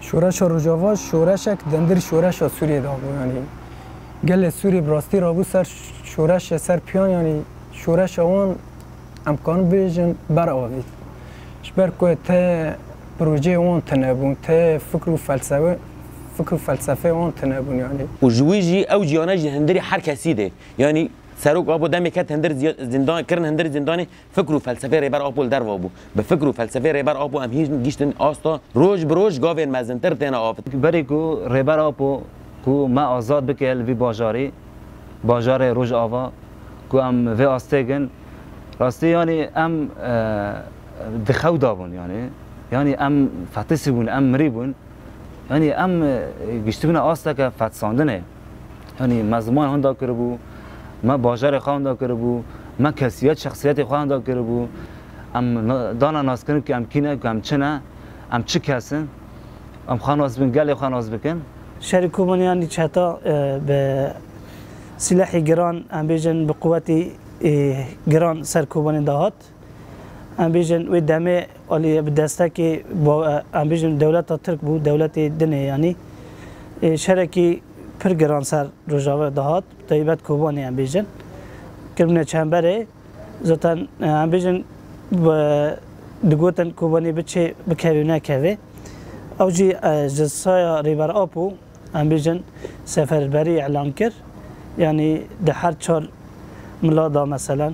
شورش روجاوا شورشک دندر شورش سوریه دا بو یعنی گل سوری براستی رابو سر شورش سر پیان یعنی شورش اون امکان بیجن بر آوید شبر که ته پروژه اون تنبون ته فکر و فلسفه اون تنبون یعنی و جویجی او جیانه هندری هر کسی ده یعنی سروک آبو دمی که هندر زندان کرن هندر زندانی فکر و فلسفه ریبر آبو در وابو به فکر و فلسفه ریبر آبو هم هیچ گیشتن آستا روز بروز گاوین مزنتر تینا آفت بری کو ریبر آبو کو ما آزاد بکل وی باجار روز آوا کو ام وی آستگن راستی یعنی ام دخو دابون یعنی ام فتسی بون ام مری بون یعنی ام گشتبون آستا که فتساندنه یعنی مزمان هندا کربو ما باجار خوانده کربو ما کسیت شخصیت خوانده کربو ام دانا ناس کنیم که ام کینه که ام چنه ام چه کسن ام خانواز بین گلی خانواز بکن شرکومانی یعنی چتا به سلاحی گران ام بیجن به قوتی گران سرکوبانی دهات ام بیجن و دمه علی به دسته که با ام بیجن دولت ترک بود دولت دنه یعنی شرکی پر گران سر روجاوا دهات تایبت کوبانی ام بیجن کرمونه چنبره زاتن ام بیجن دگوتن کوبانی بچه بکوی نکوی او جی جسای ریبر آپو ام بیجن سفربری اعلان کرد یعنی ده هر چهار ملادا مثلا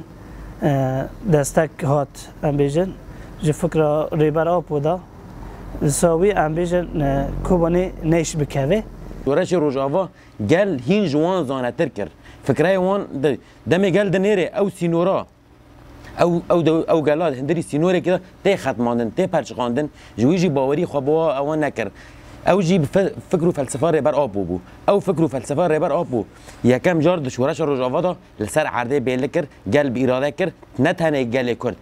دستک هات ام بیجن جی فکر ریبر آپو دا ساوی ام بیجن کوبانی نیش بکوی شورش روجاوا گل هین جوان زانتر کرد فکرای وان دمی گل دنیره او سینورا او گلاد هندری سینوره که تی ختماندن تی پرچخاندن جویجی باوری خوابوا اوان نکرد او جی فکر و فلسفه ریبر آبو بو او فکر و فلسفه ریبر آبو یکم جار شورش روجاوا دا لسر عرده بیل کرد گل بیراده کرد نه تنه گل کرد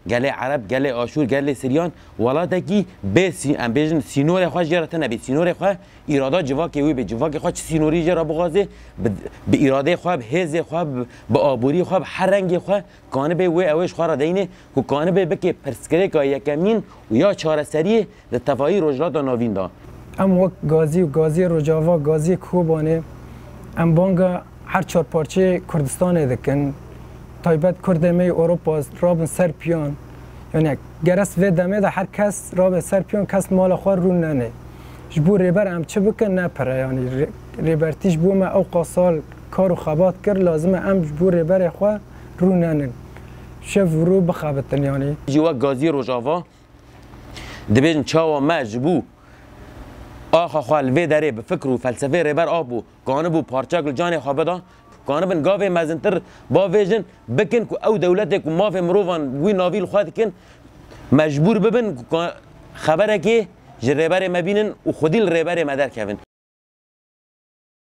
گل عرب گل آشور گل سریان ولاته کی به ام بیجن سینور خواج جرات نه به سینور خوا اراده جواکی وی به جواکی خوا سینوری جرا بغازه به اراده خوا به هز خوا به آبوری خوا هر رنگ خوا کانه به وی اوش خوا را دینه کو کانه به بک پرسکره کا یکمین و یا چهار سری د تفایی روجلات ناوین دا ام وقت گازی روجاوا گازی کوبانه ام بانگا هر چهار پارچه کردستان دکن تایبت کردمه اروپا رابن سر پیان یعنی گرس و دمه ده هر کس رابن سر پیان کس مال خوار رو ننه جبو ریبر هم چه بکن نپره یعنی ریبرتیش بو ما او قاسال کارو خبات کرد لازمه هم جبو ریبر خواه رو ننن شف رو بخابتن یعنی جوا گازی روجاوا دبیجن چاوا ما جبو آخا خوال وی داره به فکر و فلسفه ریبر آبو کانه بو پارچاکل جان خوابه دا کانه بن گاوه مزنتر با ویژن بکن که او دولت که ما فی مروفان وی ناویل خواهد کن مجبور ببن خبره که ریبر مبینن و خودی ریبر مدر کهون